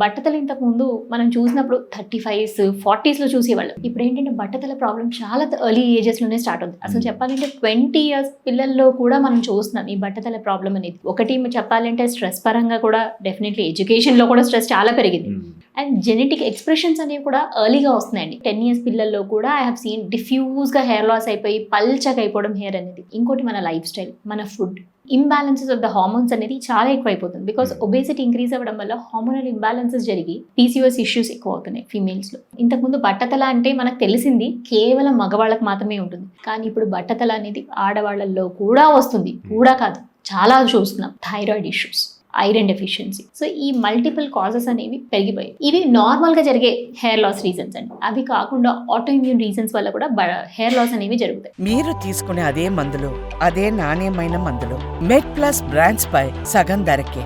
బట్టతల ఇంతకు ముందు మనం చూసినప్పుడు 35s 40s చూసేవాళ్ళం. ఇప్పుడు ఏంటంటే బట్టతల ప్రాబ్లం చాలా ఎర్లీ ఏజెస్ లోనే స్టార్ట్ అవుతుంది. అసలు చెప్పాలంటే 20 years పిల్లల్లో కూడా మనం చూస్తున్నాం ఈ బట్టతల ప్రాబ్లం అనేది. ఒకటి చెప్పాలంటే స్ట్రెస్ పరంగా కూడా డెఫినెట్లీ ఎడ్యుకేషన్ లో కూడా స్ట్రెస్ చాలా పెరిగింది. అండ్ జెనెటిక్ ఎక్స్ప్రెషన్స్ అనేవి కూడా ఎర్లీగా వస్తున్నాయండి. 10 years పిల్లల్లో కూడా ఐ హావ్ సీన్ డిఫ్యూజ్ గా హెయిర్ లాస్ అయిపోయి పల్చగా అయిపోవడం హెయిర్ అనేది. ఇంకోటి మన లైఫ్ స్టైల్, మన food, imbalances of the hormones అనేది చాలా ఎక్కువైపోతుంది. బికాస్ ఒబేసిటీ ఇంక్రీజ్ అవ్వడం వల్ల హార్మోనల్ ఇంబ్యాలెన్సెస్ జరిగి PCOS ఇష్యూస్ ఎక్కువ అవుతున్నాయి ఫీమేల్స్ లో. ఇంతకుముందు బట్టతల అంటే మనకు తెలిసింది కేవలం మగవాళ్ళకి మాత్రమే ఉంటుంది, కానీ ఇప్పుడు బట్టతల అనేది ఆడవాళ్ళల్లో కూడా వస్తుంది. కూడా కాదు, చాలా చూస్తున్నాం. Thyroid issues, iron deficiency. So ఈ మల్టిపుల్ కాజెస్ అనేవి పెరిగిపోయాయి. ఇవి నార్మల్ గా జరిగే హెయిర్ లాస్ రీజన్స్ అండి. అవి కాకుండా ఆటో ఇమ్యూన్ రీజన్స్ వల్ల కూడా హెయిర్ లాస్ అనేవి జరుగుతాయి. మీరు తీసుకునే అదే మందులు, అదే నాణ్యమైన మందులు మెడ్ ప్లస్ బ్రాండ్స్ పై సగం ధరకే